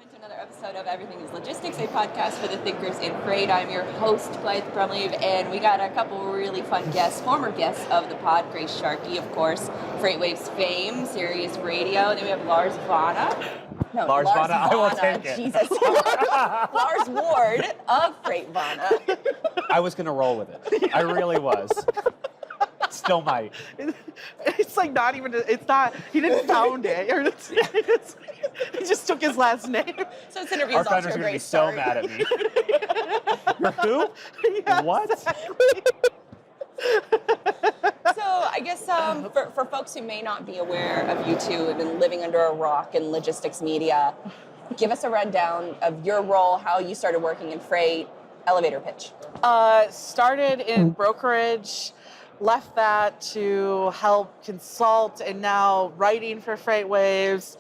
into another episode of Everything is Logistics, a podcast for the thinkers in freight. I'm your host, Blythe Brumleve, and we got a couple really fun guests, former guests of the pod, Grace Sharkey, of course, Freightwaves fame, Sirius Radio, and then we have Lars Vana. No, Lars Vana, I will take it. Jesus. Lars Ward of Freightvana. I was going to roll with it. I really was. Still might. It's like not even, it's not, he didn't found it. He just took his last name. So this interview Our is off founders to are a going to be great so start. mad at me. You're who? Yeah, What? exactly. So I guess for folks who may not be aware of you two have been living under a rock in logistics media, give us a rundown of your role, how you started working in freight, elevator pitch. Started in brokerage, left that to help consult, and now writing for Freightwaves,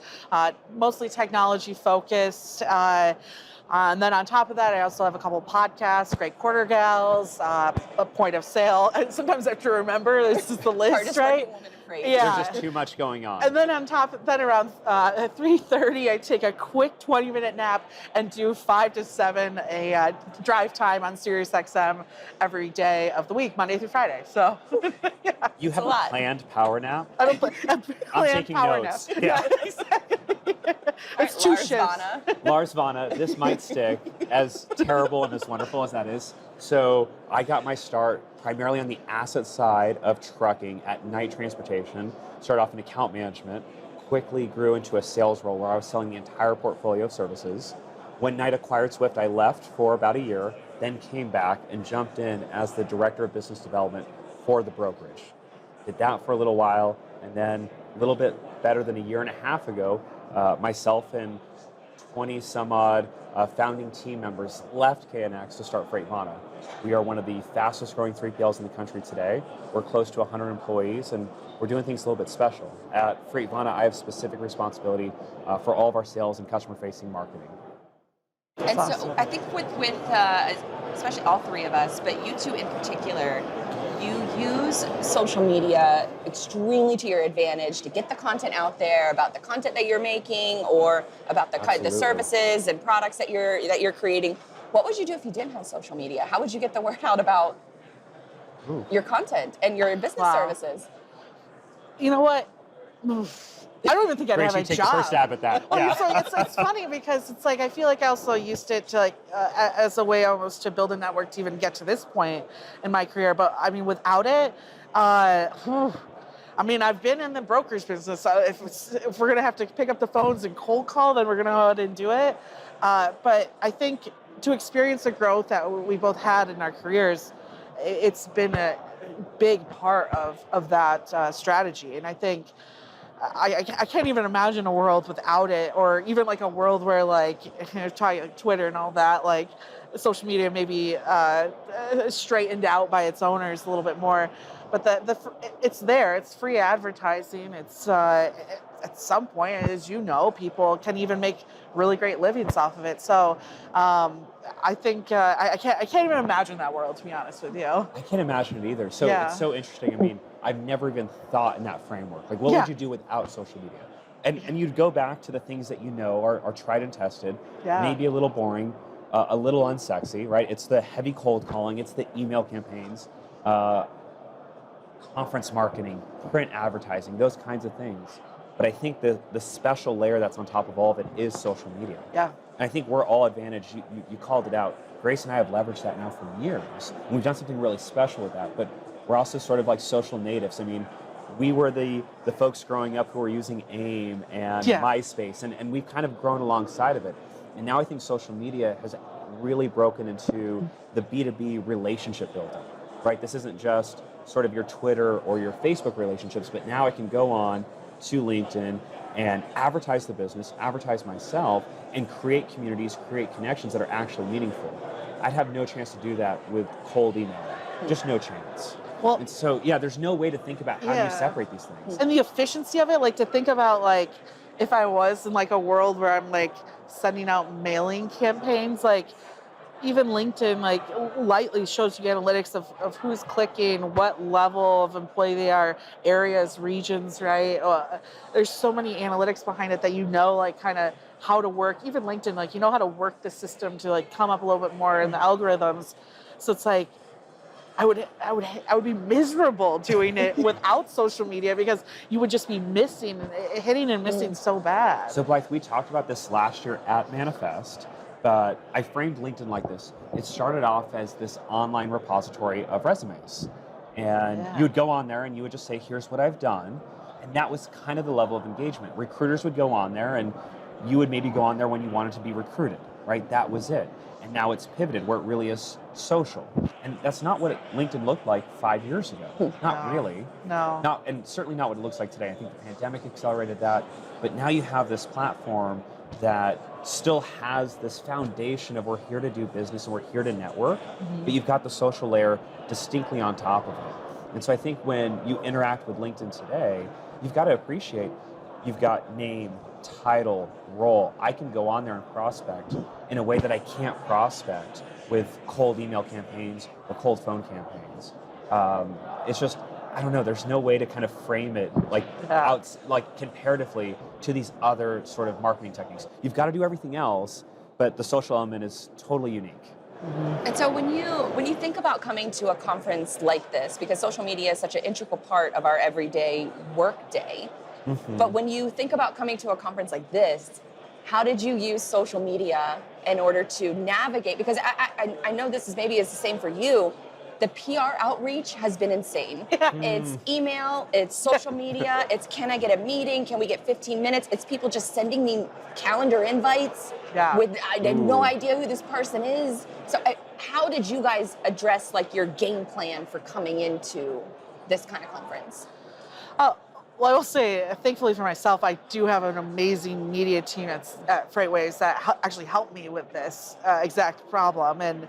mostly technology focused. And then on top of that, I also have a couple podcasts, Great Quarter Gals, a Point of Sale. And sometimes I have to remember this is the list, Hardest right? working woman in freight. Yeah. There's just too much going on. And then on top of that, around at 3:30, I take a quick 20-minute nap and do 5 to 7 a drive time on Sirius XM every day of the week, Monday through Friday. So, yeah. You have a a lot. planned power nap? I don't I'm plan taking power notes. nap. Yeah. Exactly. All It's right, two Lars shifts. Vana. Lars Vana, this might stick, as terrible and as wonderful as that is. So I got my start primarily on the asset side of trucking at Night Transportation. Started off in account management, quickly grew into a sales role where I was selling the entire portfolio of services. When Knight acquired Swift, I left for about a year, then came back and jumped in as the director of business development for the brokerage. Did that for a little while, and then a little bit better than a year and a half ago, myself and 20 some odd founding team members left KNX to start Freightvana. We are one of the fastest growing 3PLs in the country today. We're close to 100 employees, and we're doing things a little bit special. At Freightvana, I have specific responsibility for all of our sales and customer facing marketing. And That's so awesome. I think with especially all three of us, but you two in particular, you use social media extremely to your advantage to get the content out there about the content that you're making or about the Absolutely. services and products that you're creating. What would you do if you didn't have social media? How would you get the word out about your content and your business Wow. services? You know what? I don't even think I'd Grace, have you a take job. the first stab at that. Well, Yeah. it's funny because it's like I feel like I also used it to as a way almost to build a network to even get to this point in my career. But I mean, without it, I mean, I've been in the brokerage business. If we're gonna have to pick up the phones and cold call, then we're gonna go ahead and do it. But I think to experience the growth that we both had in our careers, it's been a big part of that strategy. And I think. I can't even imagine a world without it, or even like a world where like Twitter and all that, like social media maybe straightened out by its owners a little bit more. But it's there. It's free advertising. It's at some point, as you know, people can even make really great livings off of it. So I think I can't even imagine that world, to be honest with you. I can't imagine it either. So Yeah. it's so interesting. I mean, I've never even thought in that framework. Like, what Yeah. would you do without social media? And you'd go back to the things that you know are tried and tested, Yeah. maybe a little boring, a little unsexy, right? It's the heavy cold calling, it's the email campaigns, conference marketing, print advertising, those kinds of things. But I think the special layer that's on top of all of it is social media. Yeah. And I think we're all advantaged. You called it out. Grace and I have leveraged that now for years. And we've done something really special with that. But we're also sort of like social natives. I mean, we were the folks growing up who were using AIM and Yeah. MySpace, and we've kind of grown alongside of it. And now I think social media has really broken into the B2B relationship building, right? This isn't just sort of your Twitter or your Facebook relationships, but now I can go on to LinkedIn and advertise the business, advertise myself, and create communities, create connections that are actually meaningful. I'd have no chance to do that with cold email, just no chance. Well, And so, yeah, there's no way to think about how do Yeah. you separate these things. and the efficiency of it, like to think about like if I was in like a world where I'm like sending out mailing campaigns, like even LinkedIn, like, lightly shows you analytics of who's clicking, what level of employee they are, areas, regions, right? There's so many analytics behind it that like, kind of how to work. Even LinkedIn, like, how to work the system to, like, come up a little bit more in the algorithms. So it's like, I would be miserable doing it without social media because you would just be hitting and missing so bad. So Blythe, we talked about this last year at Manifest, but I framed LinkedIn like this. It started off as this online repository of resumes. And you would go on there and you would just say, here's what I've done. And that was kind of the level of engagement. Recruiters would go on there and you would maybe go on there when you wanted to be recruited, right? That was it. And now it's pivoted where it really is social. And that's not what LinkedIn looked like 5 years ago. Not really. No. And certainly not what it looks like today. I think the pandemic accelerated that. But now you have this platform that still has this foundation of we're here to do business and we're here to network, but you've got the social layer distinctly on top of it. And so I think when you interact with LinkedIn today, you've got to appreciate you've got name, title, role. I can go on there and prospect in a way that I can't prospect with cold email campaigns or cold phone campaigns. It's just, I don't know, there's no way to kind of frame it like comparatively to these other sort of marketing techniques. You've got to do everything else, but the social element is totally unique. And so when you think about coming to a conference like this, because social media is such an integral part of our everyday work day, but when you think about coming to a conference like this, how did you use social media in order to navigate? Because I know this is maybe the same for you. The PR outreach has been insane. It's email, it's social media, it's can I get a meeting? Can we get 15 minutes? It's people just sending me calendar invites with I have no idea who this person is. So how did you guys address like your game plan for coming into this kind of conference? Well, I will say, thankfully for myself, I do have an amazing media team at Freightwaves that actually helped me with this exact problem and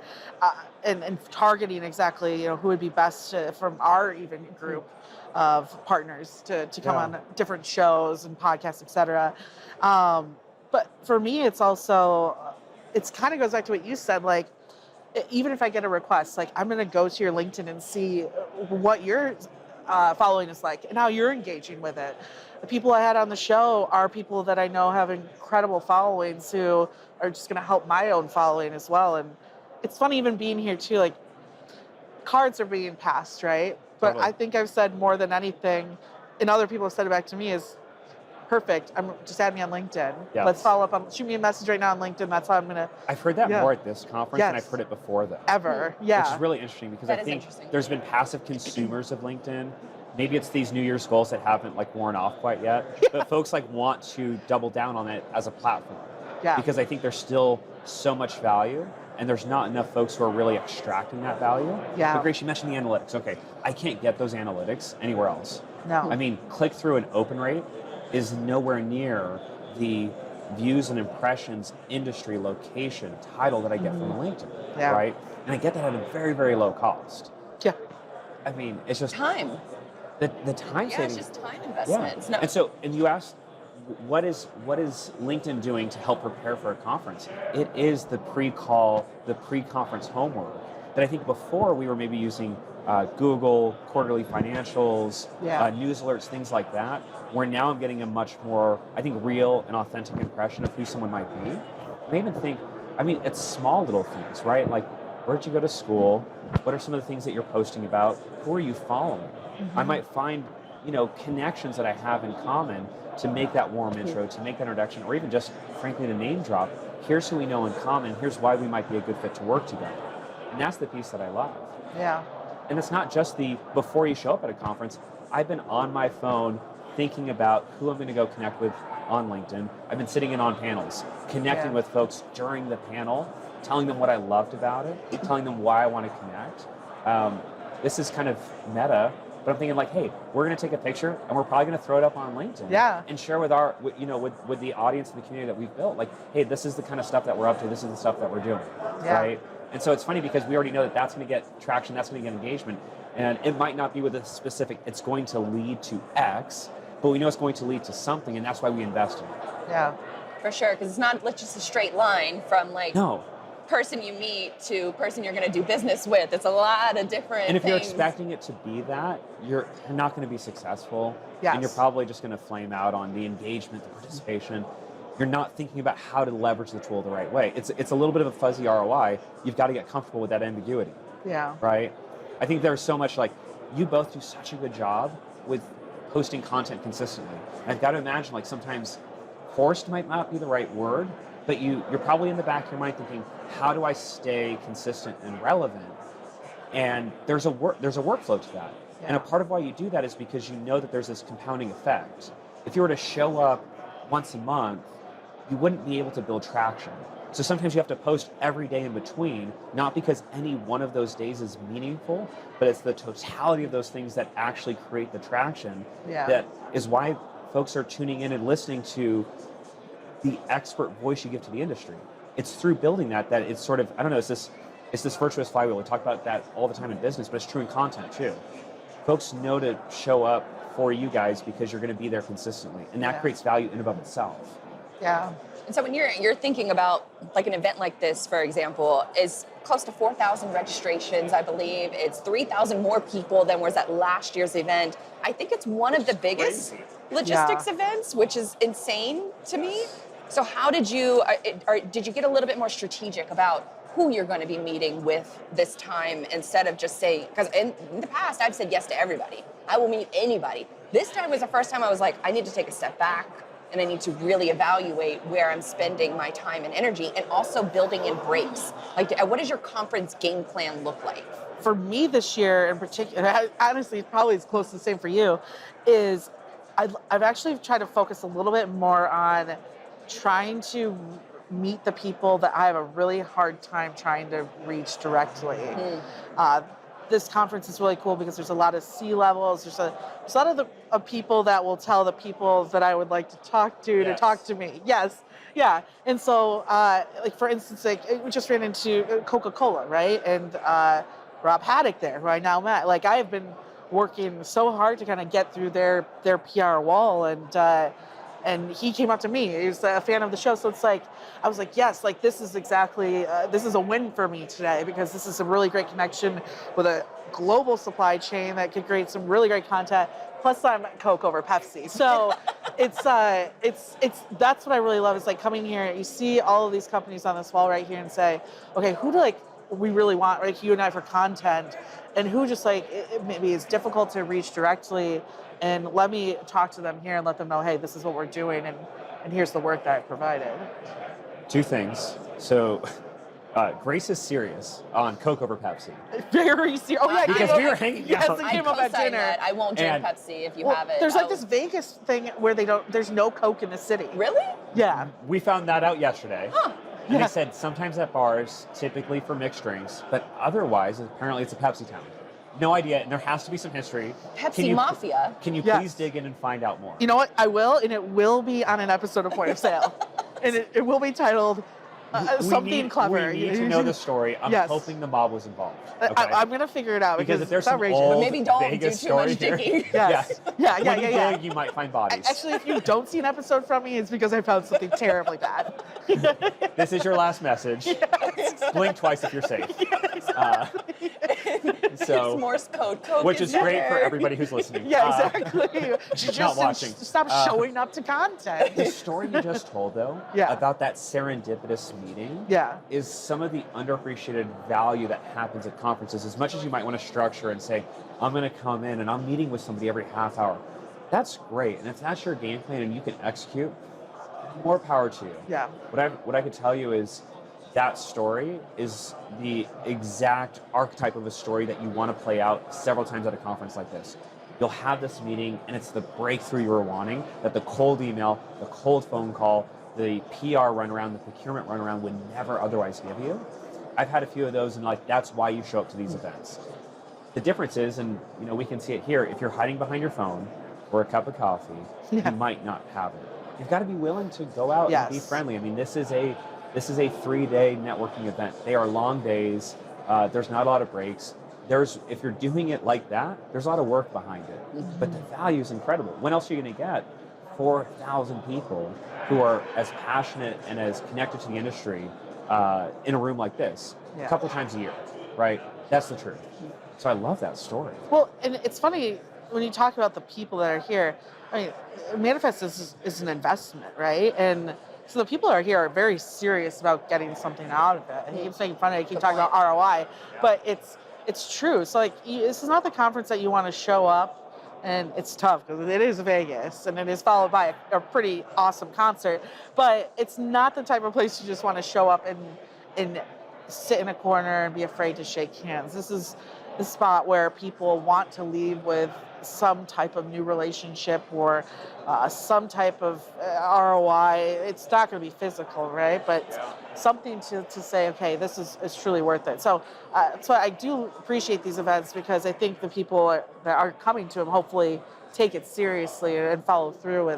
targeting exactly who would be best from our even group of partners to come on different shows and podcasts, etc. But for me, it's also it's kind of goes back to what you said, like. Even if I get a request, like I'm going to go to your LinkedIn and see what your following is like and how you're engaging with it. The people I had on the show are people that I know have incredible followings who are just going to help my own following as well. And it's funny even being here too, like cards are being passed, right? But Totally. I think I've said more than anything, and other people have said it back to me, is perfect. Just add me on LinkedIn. Yes. Let's follow up shoot me a message right now on LinkedIn. That's how I'm going to. I've heard that more at this conference than I've heard it before though. Ever. Which is really interesting because I think there's been passive consumers of LinkedIn. Maybe it's these New Year's goals that haven't like worn off quite yet, but folks like want to double down on it as a platform. Yeah. Because I think there's still so much value and there's not enough folks who are really extracting that value. Yeah. But Grace, you mentioned the analytics. Okay, I can't get those analytics anywhere else. No. I mean, click-through and open rate is nowhere near the views and impressions, industry, location, title that I get from LinkedIn, right? And I get that at a very, very low cost. Yeah. I mean, it's just... Time. The time saving. It's just time investments. Yeah. And you asked, what is LinkedIn doing to help prepare for a conference? It is the pre-call, the pre-conference homework that I think before we were maybe using Google, quarterly financials, news alerts, things like that, where now I'm getting a much more, I think, real and authentic impression of who someone might be. And I even think, I mean, it's small little things, right? Like, where did you go to school? What are some of the things that you're posting about? Who are you following? I might find, connections that I have in common to make that warm intro, to make that introduction, or even just, frankly, to name drop. Here's who we know in common. Here's why we might be a good fit to work together. And that's the piece that I love. Yeah. And it's not just before you show up at a conference. I've been on my phone thinking about who I'm going to go connect with on LinkedIn. I've been sitting in on panels, connecting with folks during the panel, telling them what I loved about it, telling them why I want to connect. This is kind of meta, but I'm thinking like, hey, we're going to take a picture and we're probably going to throw it up on LinkedIn and share with with the audience and the community that we've built. Like, hey, this is the kind of stuff that we're up to. This is the stuff that we're doing, right? And so it's funny because we already know that that's going to get traction, that's going to get engagement, and it might not be with a specific, it's going to lead to X, but we know it's going to lead to something, and that's why we invest in it. Yeah. For sure, because it's not just a straight line from like person you meet to person you're going to do business with. It's a lot of different And if you're things. expecting it to be that, you're not going to be successful. Yes. And you're probably just going to flame out on the engagement, the participation. You're not thinking about how to leverage the tool the right way. It's a little bit of a fuzzy ROI. You've got to get comfortable with that ambiguity, Yeah. right? I think there's so much, like, you both do such a good job with posting content consistently. And I've got to imagine, like, sometimes forced might not be the right word, but you're probably in the back of your mind thinking, how do I stay consistent and relevant? And there's a workflow to that. Yeah. And a part of why you do that is because you know that there's this compounding effect. If you were to show up once a month, you wouldn't be able to build traction. So sometimes you have to post every day in between, not because any one of those days is meaningful, but it's the totality of those things that actually create the traction. Yeah. That is why folks are tuning in and listening to the expert voice you give to the industry. It's through building that it's sort of, I don't know, it's this virtuous flywheel. We talk about that all the time in business, but it's true in content too. Folks know to show up for you guys because you're going to be there consistently, and that creates value in and of itself. Yeah. And so when you're thinking about like an event like this, for example, is close to 4,000 registrations, I believe. It's 3,000 more people than was at last year's event. I think it's one of the biggest logistics events, which is insane to me. So how did you, did you get a little bit more strategic about who you're going to be meeting with this time instead of just saying, because in the past I've said yes to everybody. I will meet anybody. This time was the first time I was like, I need to take a step back and I need to really evaluate where I'm spending my time and energy, and also building in breaks. Like, what does your conference game plan look like? For me this year in particular, honestly, probably it's close to the same for you, is I've actually tried to focus a little bit more on trying to meet the people that I have a really hard time trying to reach directly. This conference is really cool because there's a lot of C-levels. There's a lot of people that will tell the people that I would like to talk to talk to me. Yes, yeah. And so, like for instance, like we just ran into Coca-Cola, right? And Rob Haddock there, who I now met. Like I have been working so hard to kind of get through their PR wall, and he came up to me. He was a fan of the show, so it's like I was like, yes, like this is exactly this is a win for me today, because this is a really great connection with a global supply chain that could create some really great content. Plus, I'm Coke over Pepsi, so it's that's what I really love. Is like coming here, you see all of these companies on this wall right here, and say, okay, who do like we really want, like you and I, for content, and who just like it maybe is difficult to reach directly. And let me talk to them here and let them know, hey, this is what we're doing, and here's the work that I provided. Two things. So, Grace is serious on Coke over Pepsi. Very serious. Oh yeah, Because we were hanging out. Yes, it came up at dinner. That. I won't drink And- Pepsi if you Well, have it. there's like this Vegas thing where there's no Coke in the city. Really? Yeah. We found that out yesterday. Huh. And Yeah. they said sometimes at bars, typically for mixed drinks, but otherwise, apparently it's a Pepsi town. No idea, and there has to be some history. Pepsi Mafia. Can you Yes. please dig in and find out more? You know what? I will, and it will be on an episode of Point of Sale, and it will be titled something clever. We need to know the story. I'm Yes. hoping the mob was involved. Okay? I'm gonna figure it out because if there's it's some outrageous. old Maybe don't Vegas do too much story here- digging. Yes. Yeah. When you dig, you might find bodies. Actually, if you don't see an episode from me, it's because I found something terribly bad. This is your last message. Blink twice if you're safe. It's So, Morse code. Coke which is great for better. everybody who's listening. Yeah, exactly. She not just watching. stop showing up to content. The story you just told, though, Yeah. about that serendipitous meeting, Yeah. is some of the underappreciated value that happens at conferences. As much as you might want to structure and say, I'm going to come in and I'm meeting with somebody every half hour, that's great. And if that's your game plan and you can execute, more power to you. Yeah. What I could tell you is that story is the exact archetype of a story that you want to play out several times at a conference like this. You'll have this meeting, and it's the breakthrough you were wanting that the cold email, the cold phone call, the PR runaround, the procurement runaround would never otherwise give you. I've had a few of those, and like that's why you show up to these events. The difference is, and you know we can see it here, if you're hiding behind your phone or a cup of coffee, you might not have it. You've got to be willing to go out and be friendly. I mean, this is a 3-day networking event. They are long days. There's not a lot of breaks. If you're doing it like that, there's a lot of work behind it. Mm-hmm. But the value is incredible. When else are you going to get 4,000 people who are as passionate and as connected to the industry in a room like this Yeah. a couple times a year, right? That's the truth. So I love that story. Well, and it's funny when you talk about the people that are here. I mean, Manifest is an investment, right? And so the people that are here are very serious about getting something out of it. And he keeps making fun of it. He keeps talking about ROI, but it's true. So like, this is not the conference that you want to show up. And it's tough because it is Vegas and it is followed by a pretty awesome concert. But it's not the type of place you just want to show up and sit in a corner and be afraid to shake hands. This is the spot where people want to leave with some type of new relationship or some type of ROI. It's not going to be physical, right? But something to say, okay, this is truly worth it. So I do appreciate these events because I think the people that are coming to them hopefully take it seriously and follow through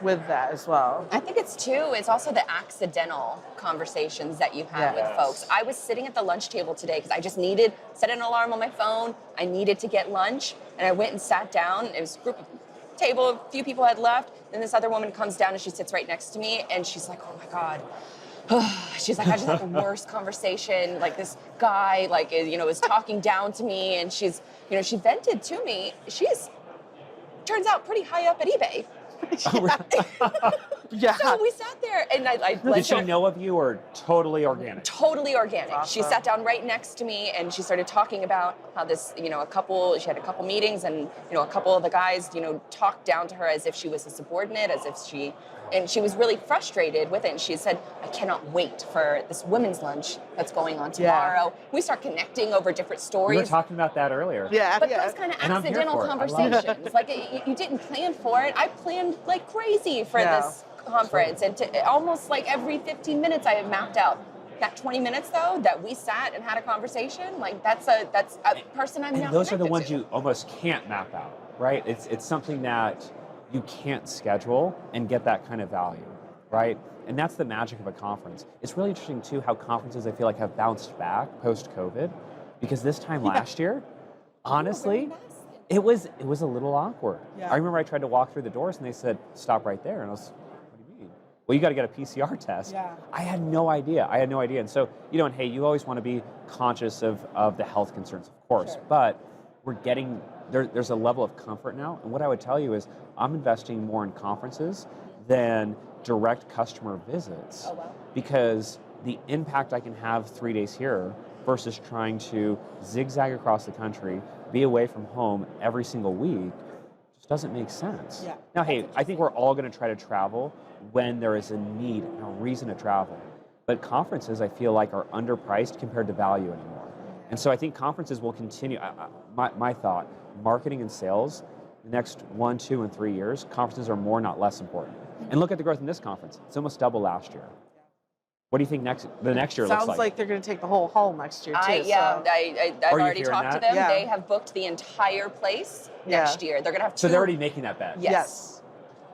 with that as well. I think it's also the accidental conversations that you have with folks. I was sitting at the lunch table today because I just set an alarm on my phone. I needed to get lunch, and I went and sat down. It was a group of table, a few people had left, and this other woman comes down and she sits right next to me, and she's like, oh my God. She's like, I just had the worst conversation. Like this guy, is talking down to me, and she vented to me. Turns out pretty high up at eBay. Yeah. So we sat there, and I Did she know of you or totally organic? Totally organic. Awesome. She sat down right next to me, and she started talking about how she had a couple meetings, and a couple of the guys, talked down to her as if she was a subordinate, and she was really frustrated with it. And she said, I cannot wait for this women's lunch that's going on tomorrow. Yeah. We start connecting over different stories. We were talking about that earlier. Yeah. But those kind of accidental conversations, you didn't plan for it. I planned like crazy for this conference, and almost like every 15 minutes I have mapped out that 20 minutes though that we sat and had a conversation. Like that's a person I'm now. And those are the ones to. you almost can't map out, right? It's something that you can't schedule and get that kind of value, right? And that's the magic of a conference. It's really interesting too how conferences I feel like have bounced back post-COVID, because this time last year, honestly, it was a little awkward. Yeah. I remember I tried to walk through the doors and they said, stop right there. And I was, what do you mean? Well, you got to get a PCR test. Yeah. I had no idea. And so, and hey, you always want to be conscious of the health concerns, of course, Sure. but we're getting, there's a level of comfort now. And what I would tell you is I'm investing more in conferences than direct customer visits. Oh, wow. Because the impact I can have 3 days here versus trying to zigzag across the country, be away from home every single week, just doesn't make sense. Yeah. Now, hey, I think we're all going to try to travel when there is a need and a reason to travel. But conferences, I feel like, are underpriced compared to value anymore. And so I think conferences will continue. My thought, marketing and sales, the next 1, 2, and 3 years, conferences are more, not less important. And look at the growth in this conference. It's almost double last year. What do you think the next year looks like? Sounds like they're going to take the whole hall next year too. I've already talked to them. Yeah. They have booked the entire place next year. They're going to have 2. So they're already making that bet. Yes.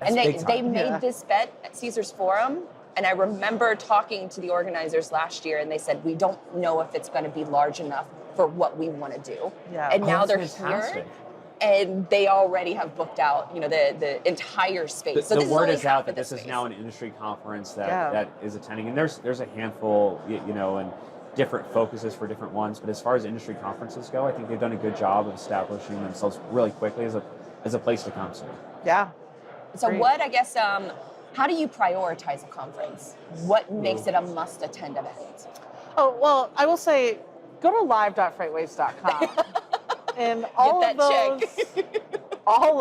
That's and they made this bet at Caesars Forum. And I remember talking to the organizers last year, and they said, we don't know if it's going to be large enough for what we want to do. Yeah. And now they're fantastic. here, and they already have booked out, the entire space. The word is out that this is now an industry conference that is attending, and there's a handful, and different focuses for different ones. But as far as industry conferences go, I think they've done a good job of establishing themselves really quickly as a place to come to. Yeah. So Great. what, I guess, how do you prioritize a conference? What makes it a must-attend event? Oh, well, I will say, go to live.freightwaves.com. And all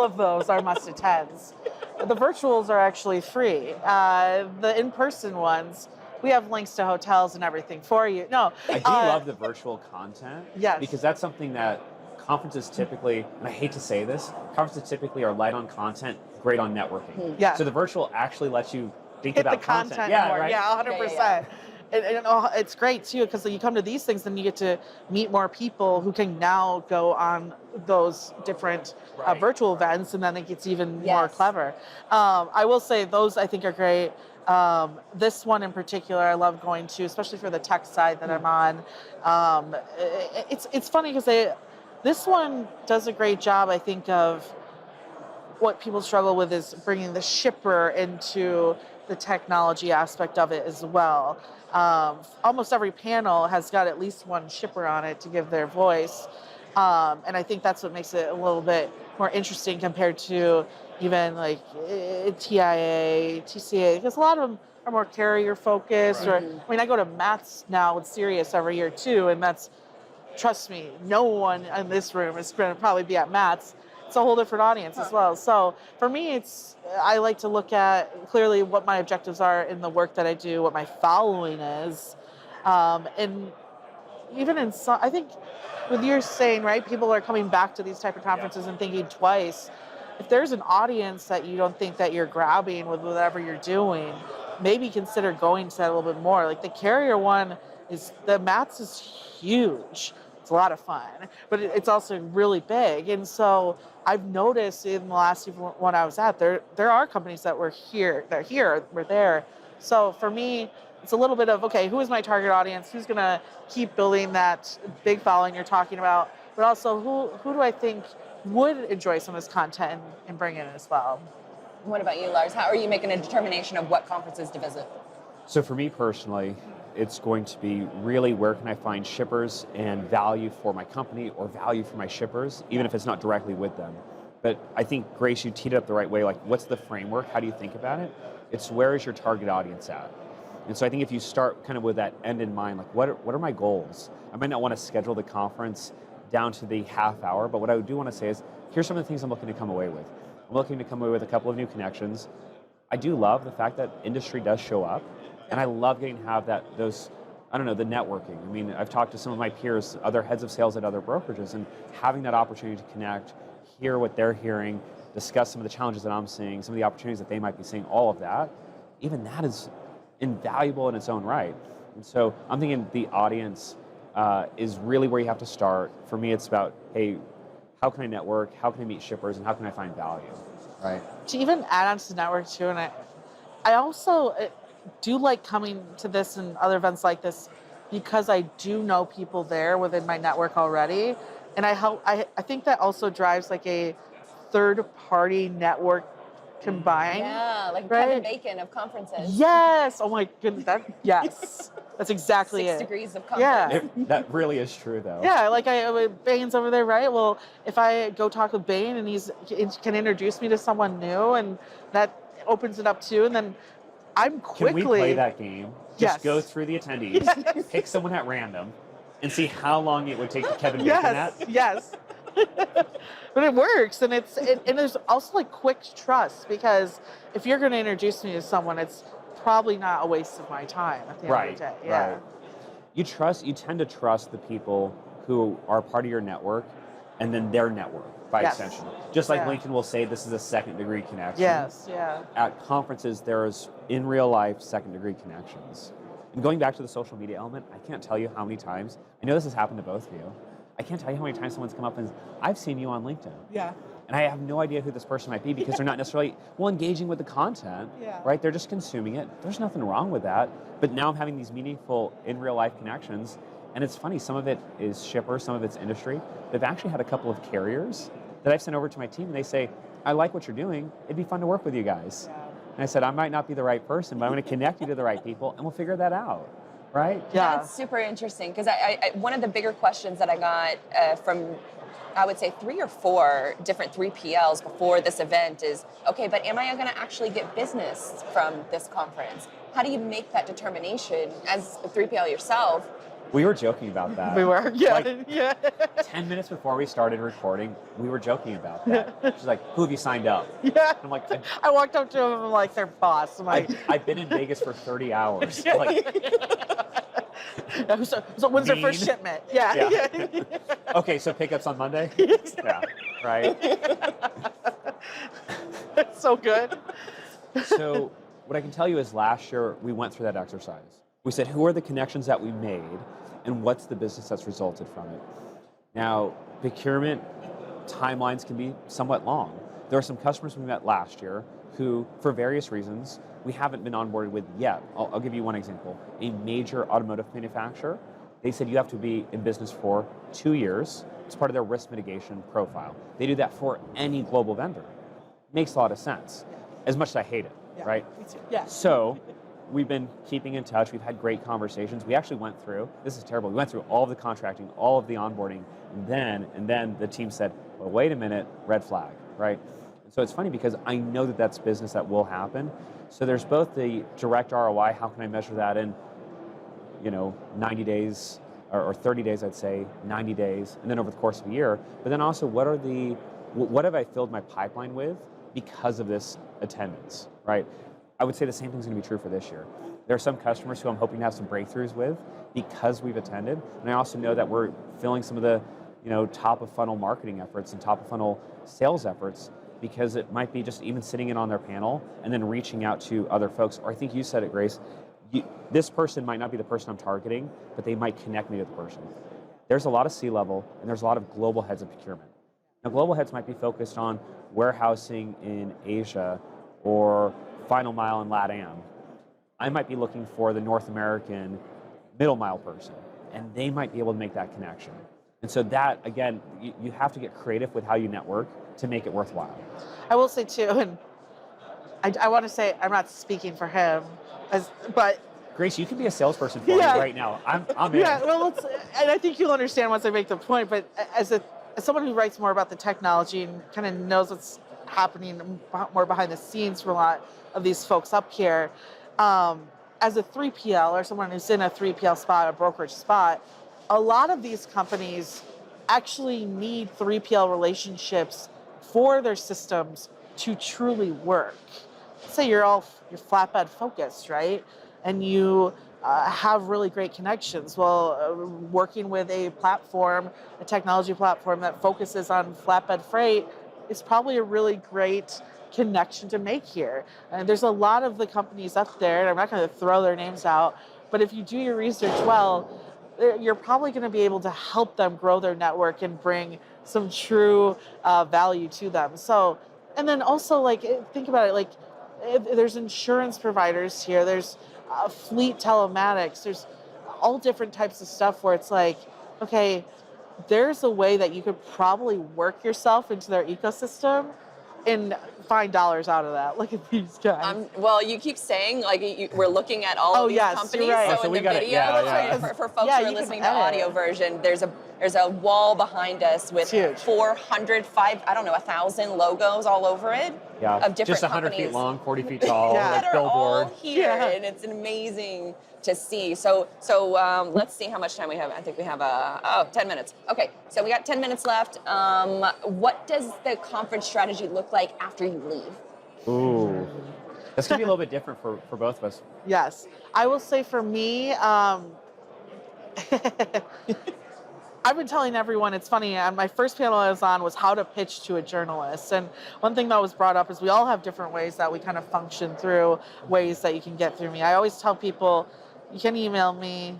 of those are must-attends. The virtuals are actually free. The in-person ones, we have links to hotels and everything for you. No, I do love the virtual content. Yes. Because that's something that conferences typically, and I hate to say this, conferences typically are light on content, great on networking. Yeah. So the virtual actually lets you think hit about the content Yeah, more. right? Yeah, 100%. Yeah. And it's great too, because you come to these things and you get to meet more people who can now go on those different virtual events, and then it gets even more clever. I will say those I think are great. This one in particular I love going to, especially for the tech side that I'm on. It's funny because this one does a great job, I think, of what people struggle with is bringing the shipper into the technology aspect of it as well. Almost every panel has got at least one shipper on it to give their voice. And I think that's what makes it a little bit more interesting compared to even like TIA, TCA, because a lot of them are more carrier focused. Or, I mean, I go to Matt's now with Sirius every year too, and that's, trust me, no one in this room is going to probably be at Matt's. It's a whole different audience as well. So for me, I like to look at clearly what my objectives are in the work that I do, what my following is. And even in some, I think with you're saying, right, people are coming back to these type of conferences and thinking twice. If there's an audience that you don't think that you're grabbing with whatever you're doing, maybe consider going to that a little bit more. Like the carrier one the Mats is huge. It's a lot of fun, but it's also really big. And so I've noticed in the last one I was at, there are companies that were here, we're there. So for me, it's a little bit of, okay, who is my target audience? Who's going to keep building that big following you're talking about? But also, who do I think would enjoy some of this content and bring in as well? What about you, Lars? How are you making a determination of what conferences to visit? So for me personally, it's going to be really where can I find shippers and value for my company or value for my shippers, even if it's not directly with them. But I think, Grace, you teed it up the right way. Like, what's the framework? How do you think about it? It's where is your target audience at? And so I think if you start kind of with that end in mind, like what are my goals? I might not want to schedule the conference down to the half hour, but what I do want to say is, here's some of the things I'm looking to come away with. I'm looking to come away with a couple of new connections. I do love the fact that industry does show up, and I love getting to have the networking. I mean, I've talked to some of my peers, other heads of sales at other brokerages, and having that opportunity to connect, hear what they're hearing, discuss some of the challenges that I'm seeing, some of the opportunities that they might be seeing, all of that, even that is invaluable in its own right. And so I'm thinking the audience is really where you have to start. For me, it's about, hey, how can I network? How can I meet shippers? And how can I find value, right? To even add on to the network too, and I also do like coming to this and other events like this because I do know people there within my network already. And I think that also drives like a third-party network combined. Yeah, like right? Kevin Bacon of conferences. Yes. Oh my goodness. Yes. That's exactly 6 it. degrees of conference. Yeah. That really is true, though. Yeah, like Bane's over there, right? Well, if I go talk with Bane and he can introduce me to someone new, and that opens it up too, and then I'm quickly... Can we play that game? Yes. Just go through the attendees, pick someone at random, and see how long it would take to Kevin Bacon that? Yes. But it works, and and there's also like quick trust, because if you're going to introduce me to someone, it's probably not a waste of my time at the end of the day. Yeah. Right. You tend to trust the people who are part of your network, and then their network by extension. Just like LinkedIn will say this is a second-degree connection. Yes, yeah. At conferences, there's in real life second-degree connections. And going back to the social media element, I can't tell you how many times, I know this has happened to both of you, I can't tell you how many times someone's come up and I've seen you on LinkedIn. Yeah. And I have no idea who this person might be because they're not necessarily, engaging with the content, right? They're just consuming it. There's nothing wrong with that. But now I'm having these meaningful in real life connections. And it's funny, some of it is shippers, some of it's industry. They've actually had a couple of carriers that I've sent over to my team, and they say, I like what you're doing. It'd be fun to work with you guys. Yeah. And I said, I might not be the right person, but I'm going to connect you to the right people, and we'll figure that out. Right? Yeah. That's super interesting, because I one of the bigger questions that I got from, I would say 3 or 4 different 3PLs before this event is, okay, but am I going to actually get business from this conference? How do you make that determination as a 3PL yourself? We were joking about that. We were, yeah. 10 minutes before we started recording, we were joking about that. She's like, who have you signed up? Yeah. I'm like, I walked up to him and I'm like, their boss. I'm like, I've been in Vegas for 30 hours. So when's their first shipment? Yeah. Okay, so pickups on Monday? Yeah, right. That's so good. So what I can tell you is last year we went through that exercise. We said, who are the connections that we made and what's the business that's resulted from it? Now, procurement timelines can be somewhat long. There are some customers we met last year who, for various reasons, we haven't been onboarded with yet. I'll give you one example. A major automotive manufacturer, they said you have to be in business for 2 years. It's part of their risk mitigation profile. They do that for any global vendor. Makes a lot of sense, as much as I hate it. right? Me too. Yeah. So we've been keeping in touch. We've had great conversations. We actually went through, this is terrible, we went through all of the contracting, all of the onboarding, and then the team said, well, wait a minute, red flag, right? And so it's funny because I know that that's business that will happen. So there's both the direct ROI, how can I measure that in, 90 days, or 30 days, I'd say, 90 days, and then over the course of a year. But then also, what have I filled my pipeline with because of this attendance, right? I would say the same thing's going to be true for this year. There are some customers who I'm hoping to have some breakthroughs with because we've attended, and I also know that we're filling some of the, top of funnel marketing efforts and top of funnel sales efforts because it might be just even sitting in on their panel and then reaching out to other folks. Or I think you said it, Grace. This person might not be the person I'm targeting, but they might connect me to the person. There's a lot of C-level, and there's a lot of global heads of procurement. Now, global heads might be focused on warehousing in Asia or final mile in LATAM. I might be looking for the North American middle mile person, and they might be able to make that connection. And so that, again, you have to get creative with how you network to make it worthwhile. I will say too, and I want to say I'm not speaking for him, but Grace, you can be a salesperson for me right now. I'm in. Yeah, well, and I think you'll understand once I make the point. But as someone who writes more about the technology and kind of knows what's happening more behind the scenes for a lot of these folks up here, as a 3PL or someone who's in a 3PL spot, a brokerage spot, a lot of these companies actually need 3PL relationships for their systems to truly work. Say you're flatbed focused, right? And you have really great connections. Well, working with a technology platform that focuses on flatbed freight is probably a really great connection to make here. And there's a lot of the companies up there, and I'm not going to throw their names out, but if you do your research well, you're probably going to be able to help them grow their network and bring some true value to them. So, and then also, think about it, there's insurance providers here, there's fleet telematics, there's all different types of stuff where it's like, okay, there's a way that you could probably work yourself into their ecosystem and find dollars out of that. Look at these guys. Well, you keep saying we're looking at all of these companies. You're right. So in the video, for folks who are listening to the audio version, there's a wall behind us with 400, 1,000 logos all over it. Yeah, of different just 100 companies. feet long, 40 feet tall, that are billboard. all here, and it's amazing to see. So let's see how much time we have. I think we have 10 minutes. Okay, so we got 10 minutes left. What does the conference strategy look like after you leave? Ooh, that's gonna be a little bit different for both of us. Yes, I will say for me, I've been telling everyone, it's funny, my first panel I was on was how to pitch to a journalist. And one thing that was brought up is we all have different ways that we kind of function through, ways that you can get through me. I always tell people, you can email me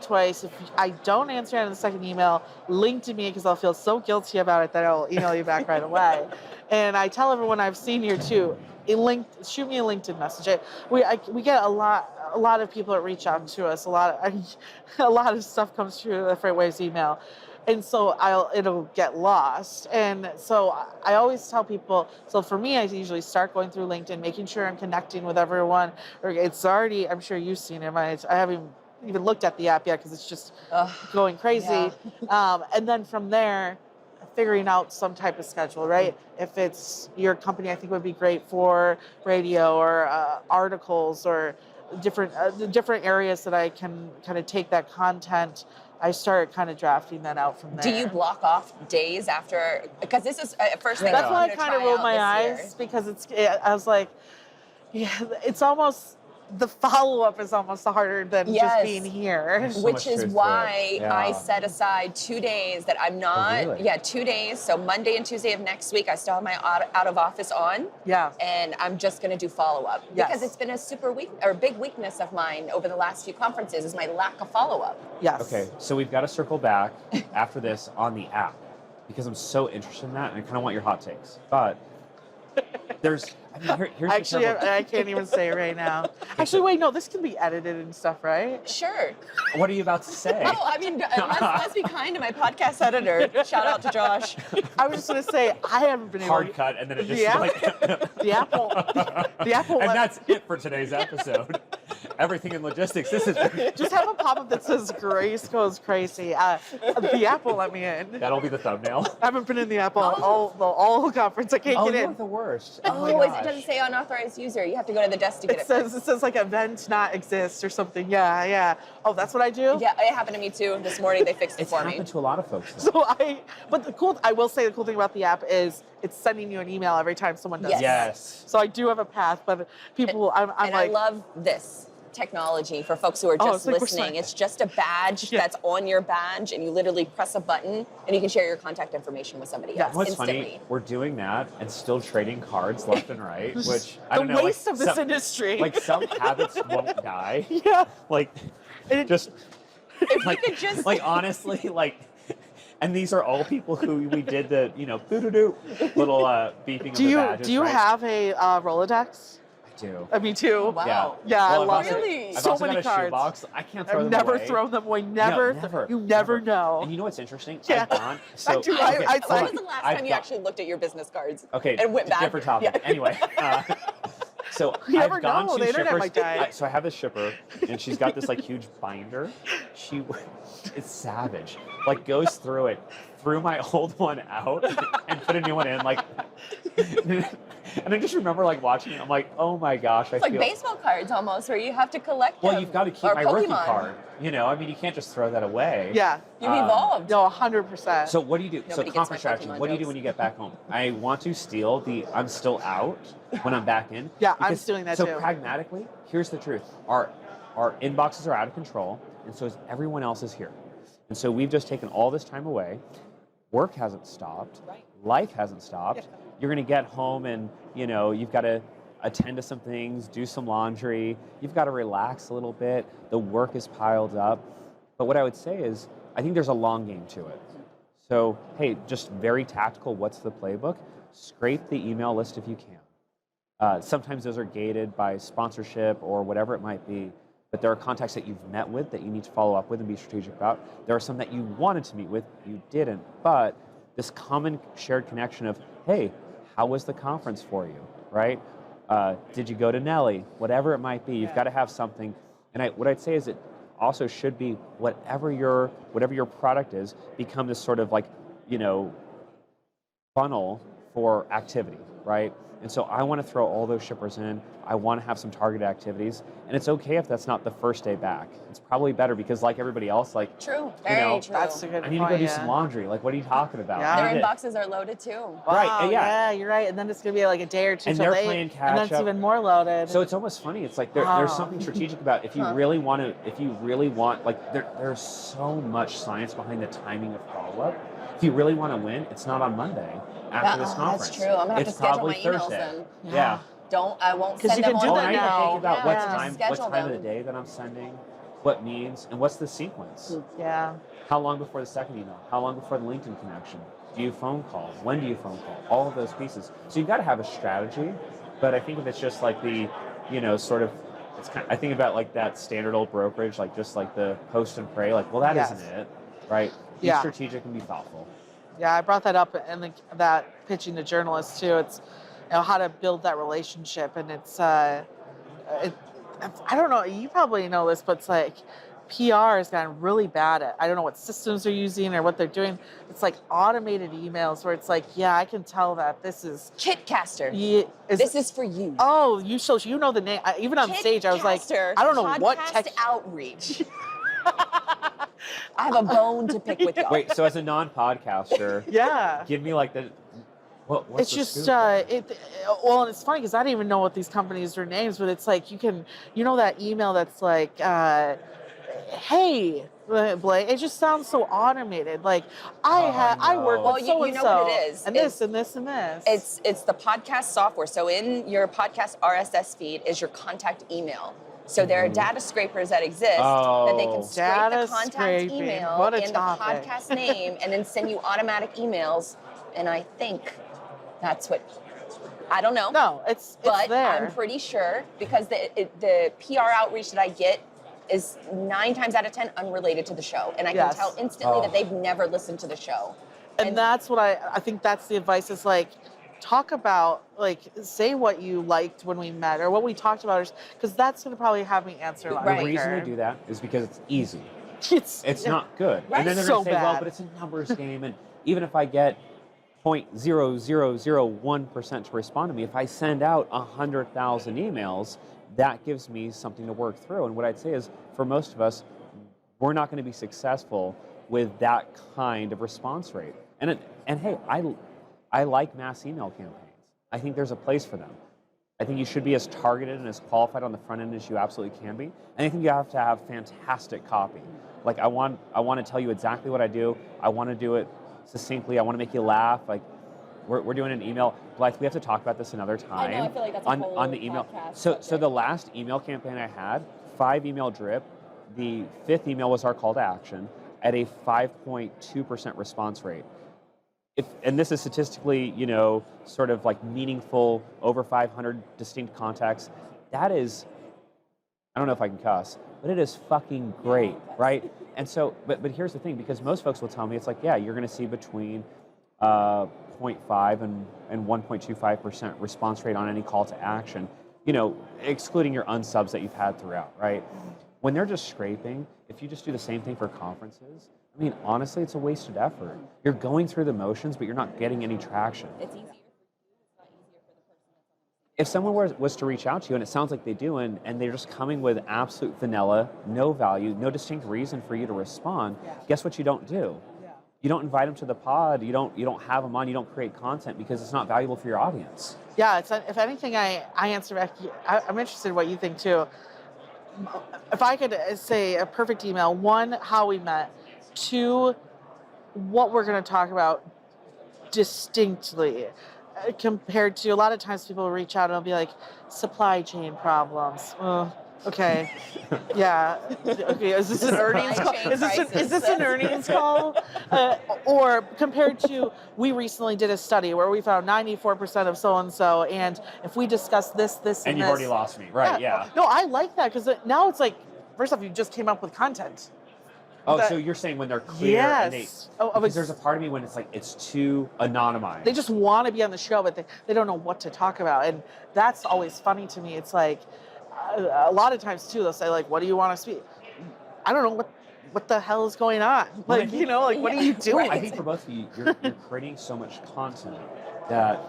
twice. If I don't answer on the second email, link to me because I'll feel so guilty about it that I'll email you back right away. And I tell everyone I've seen here too, shoot me a LinkedIn message. We get a lot of people that reach out to us. A lot of stuff comes through the Freightwaves email, and so it'll get lost. And so I always tell people. So for me, I usually start going through LinkedIn, making sure I'm connecting with everyone. It's already. I'm sure you've seen it. I haven't even looked at the app yet because it's just going crazy. Yeah. And then from there, figuring out some type of schedule, right? If it's your company, I think would be great for radio or articles or different areas that I can kind of take that content. I start kind of drafting that out from there. Do you block off days after? Because this is first thing. That's why I kind of rolled my eyes because I was like, yeah, it's almost. The follow-up is almost harder than just being here. Which is why I set aside 2 days that I'm not, 2 days. So Monday and Tuesday of next week, I still have my out of office on. Yeah. And I'm just going to do follow-up. Yes. Because it's been a big weakness of mine over the last few conferences is my lack of follow-up. Yes. Okay, so we've got to circle back after this on the app because I'm so interested in that and I kind of want your hot takes. But Here's Actually, the terrible- I can't even say it right now. Actually, wait, no, this can be edited and stuff, right? Sure. What are you about to say? Oh, I mean, let's be kind to my podcast editor. Shout out to Josh. I was just gonna say I haven't been able. Hard cut, and then it just Yeah. like. The Apple. The Apple. And that's it for today's episode. Everything in logistics. This is. Just have a pop-up that says Grace goes crazy. The Apple let me in. That'll be the thumbnail. I haven't been in the Apple all conference. I can't Oh, get you're in. the worst. Oh, my it gosh. doesn't say unauthorized user. You have to go to the desk to get it. It says like event not exist or something. Yeah. Oh, that's what I do. Yeah, it happened to me too. This morning they fixed it It's for me. happened to a lot of folks. Though. But I will say the cool thing about the app is it's sending you an email every time someone does Yes. it. Yes. So I do have a path, but people, I'm And like, I love this technology for folks who are Oh, just it's like we're listening. saying- It's just a badge that's on your badge, and you literally press a button, and you can share your contact information with somebody Yes. else What's instantly. funny, we're doing that and still trading cards left and right, which I the don't know. waste of this some, industry. Like some habits won't die. yeah. Like It- just If like you could just like honestly like. And these are all people who we did the boo-doo-doo little beeping of Do the you badges, do you right? have a Rolodex? I do. Me too. Wow. Yeah. Yeah, I I've love also- Really? I've So also many got a cards. shoebox. I can't throw I've them never away. thrown them away. No, Never. never. You never know. And you know what's interesting? Yeah. I've gone. So, do. okay, I hold when saw- on. was the last I've time you got- actually looked at your business cards? Okay, and went back? different topic. Yeah. Anyway, so You never I've gone know, to the internet shippers. might die. So I have this shipper, and she's got this like huge binder. It's savage. Like goes through it, threw my old one out, and put a new one in. Like, and I just remember like watching it. I'm like, oh my gosh, I It's like feel. baseball cards almost, where you have to collect them. Well, you've got to keep Or my rookie Pokemon. card. You know, I mean, you can't just throw that away. Yeah. You've evolved. No, 100%. So what do you do? Nobody So gets conference my strategy. Pokemon What do you do jokes. when you get back home? I want to steal the I'm still out when I'm back in. Yeah, I'm because- stealing that so too. pragmatically, here's the truth. Our inboxes are out of control, and so is everyone else's here. And so we've just taken all this time away. Work hasn't stopped. Right. Life hasn't stopped. You're going to get home and, you know, you've got to attend to some things, do some laundry. You've got to relax a little bit. The work is piled up. But what I would say is, I think there's a long game to it. So, hey, just very tactical, what's the playbook? Scrape the email list if you can. Sometimes those are gated by sponsorship or whatever it might be. But there are contacts that you've met with that you need to follow up with and be strategic about. There are some that you wanted to meet with, you didn't. But this common shared connection of, hey, how was the conference for you, right? Did you go to Nelly? Whatever it might be, you've got to have something. And what I'd say is it also should be whatever your product is, become this sort of like, you know, funnel for activity, right? And so I want to throw all those shippers in. I want to have some targeted activities. And it's okay if that's not the first day back. It's probably better because like everybody else, like, True. Very know, true. That's a good I need point, to go do yeah. some laundry. Like, what are you talking about? Yeah. I Their need to- inboxes are loaded too. Right, Wow, yeah. you're right. And then it's gonna be like a day or two And till they're they, playing and then catch it's up. even more loaded. So it's almost funny. It's like there's Wow. something strategic about if you really want to, like there's so much science behind the timing of follow-up. If you really want to win, it's not on Monday after this conference. That's true. I'm gonna have it's to schedule probably my emails Thursday. then. Yeah. I won't 'Cause send you them can do on Oh, that and I now. even think about Yeah, what just time schedule of the them. day that I'm sending, what means, and what's the sequence. yeah. How long before the second email? How long before the LinkedIn connection? Do you phone call? When do you phone call? All of those pieces. So you've got to have a strategy, but I think if it's just like the, you know, sort of, it's kind I think about like that standard old brokerage, like just like the post and pray, like, well, that Yes. isn't it, right? Be Yeah. strategic and be thoughtful. Yeah, I brought that up in that pitching to journalists too. It's, you know, how to build that relationship, and it's I don't know. You probably know this, but it's like PR has gotten really bad at. I don't know what systems they're using or what they're doing. It's like automated emails where it's like, yeah, I can tell that this is. Kitcaster. This is for you. Oh, you know the name. Even on stage, I was like, Kitcaster I don't know what podcast tech. outreach. I have a bone to pick with y'all. Wait, so as a non-podcaster, Yeah. give me like the, what's It's the just scoop? well, and it's funny because I don't even know what these companies are names, but it's like you know that email that's like, hey, Blake. It just sounds so automated. Like I work no. with Well, so you know what it is. and this and this and this. It's the podcast software. So in your podcast RSS feed is your contact email. So there are data scrapers that exist that they can scrape Data the contact scraping. email What a and topic. the podcast name and then send you automatic emails. And I think that's what I don't know. No, it's but there. I'm pretty sure because the PR outreach that I get is 9 times out of 10 unrelated to the show, and I can Yes. tell instantly that they've never listened to the show. And that's what I think that's the advice is like, talk about, like, say what you liked when we met or what we talked about, because that's going to probably have me answer a lot The quicker. reason they do that is because it's easy. It's not good. Right. And then they're So going to say, well, bad. but it's a numbers game, and even if I get 0.0001% to respond to me, if I send out 100,000 emails, that gives me something to work through. And what I'd say is, for most of us, we're not going to be successful with that kind of response rate. And hey, I like mass email campaigns. I think there's a place for them. I think you should be as targeted and as qualified on the front end as you absolutely can be. And I think you have to have fantastic copy. Like I want to tell you exactly what I do. I want to do it succinctly. I want to make you laugh. Like we're doing an email. Blythe, we have to talk about this another time. I know, I feel like that's a whole on the email. podcast So the last email campaign I had, 5 email drip. The 5th email was our call to action at a 5.2% response rate. And this is statistically, sort of like meaningful, over 500 distinct contacts. That is, I don't know if I can cuss, but it is fucking great, right? And so, but here's the thing, because most folks will tell me, it's like, yeah, you're going to see between 0.5 and 1.25% response rate on any call to action, excluding your unsubs that you've had throughout, right? When they're just scraping, if you just do the same thing for conferences, I mean, honestly, it's a wasted effort. You're going through the motions, but you're not getting any traction. It's easier for you. It's not easier for the person that's on the If someone was to reach out to you, and it sounds like they do, and they're just coming with absolute vanilla, no value, no distinct reason for you to respond, guess what you don't do? Yeah. You don't invite them to the pod. You don't have them on. You don't create content because it's not valuable for your audience. Yeah, if anything, I answer back. I'm interested in what you think too. If I could say a perfect email, 1, how we met, 2, what we're going to talk about distinctly, compared to a lot of times people reach out and they'll be like, supply chain problems. Okay. Yeah. Okay. Is this an earnings call? Is this an earnings call? Or compared to, we recently did a study where we found 94% of so-and-so, and if we discuss this, and And you've this, already lost me, right? Yeah. No, I like that because now it's like, first off, you just came up with content. Oh, that- so you're saying when they're clear and they... Yes. Because there's a part of me when it's like, it's too anonymized. They just want to be on the show, but they don't know what to talk about. And that's always funny to me. It's like, a lot of times too, they'll say like, what do you want to speak? I don't know what the hell is going on. Well, Like, what are you doing? I think for both of you, you're creating so much content that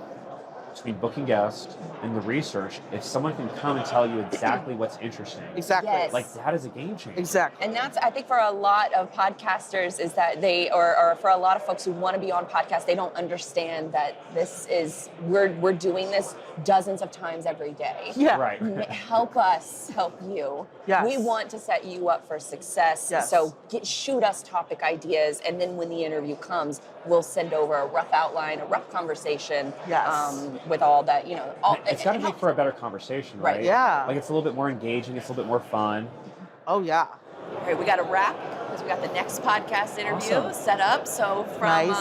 between booking guests and the research, if someone can come and tell you exactly what's interesting, Exactly. Yes. like that is a game changer. Exactly. And that's, I think, for a lot of podcasters is that or for a lot of folks who want to be on podcasts, they don't understand that we're doing this dozens of times every day. Yeah. Right. Help us help you. Yes. We want to set you up for success. Yes. So shoot us topic ideas, and then when the interview comes, we'll send over a rough outline, a rough conversation. Yes. With all that, It's got to make for a better conversation, right? Right. Yeah. Like it's a little bit more engaging. It's a little bit more fun. Oh, yeah. All right, we got to wrap because we got the next podcast interview Awesome. set up. So Nice.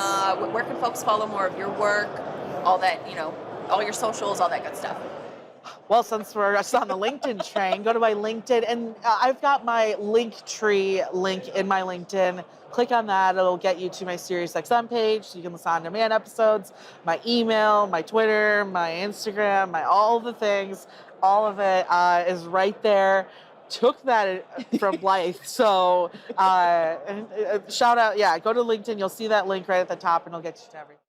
where can folks follow more of your work, all that, all your socials, all that good stuff? Well, since we're just on the LinkedIn train, go to my LinkedIn, and I've got my Linktree link in my LinkedIn. Click on that. It'll get you to my SiriusXM page, so you can listen on demand episodes, my email, my Twitter, my Instagram, all the things. All of it is right there. Took that from Blythe. So shout out. Yeah, go to LinkedIn. You'll see that link right at the top, and it'll get you to everything.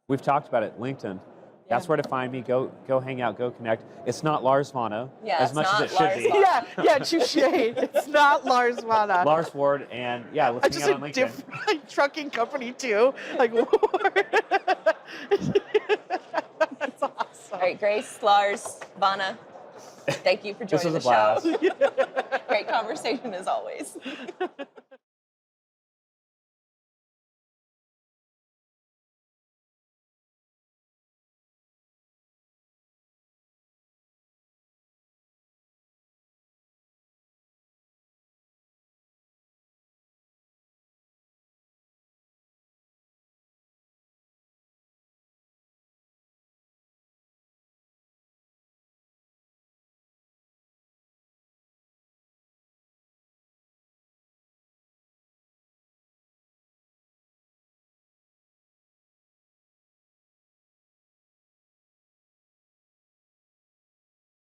We've talked about it. LinkedIn. That's where to find me. Go hang out. Go connect. It's not Lars-Vana as much as it should be. Yeah, touche. It's not Lars-Vana. Lars Ward, and yeah, let's hang Just out on a LinkedIn. different trucking company too. Like, that's awesome. All right, Grace, Lars, Vana, thank you for This joining was the a show. blast. Great conversation as always.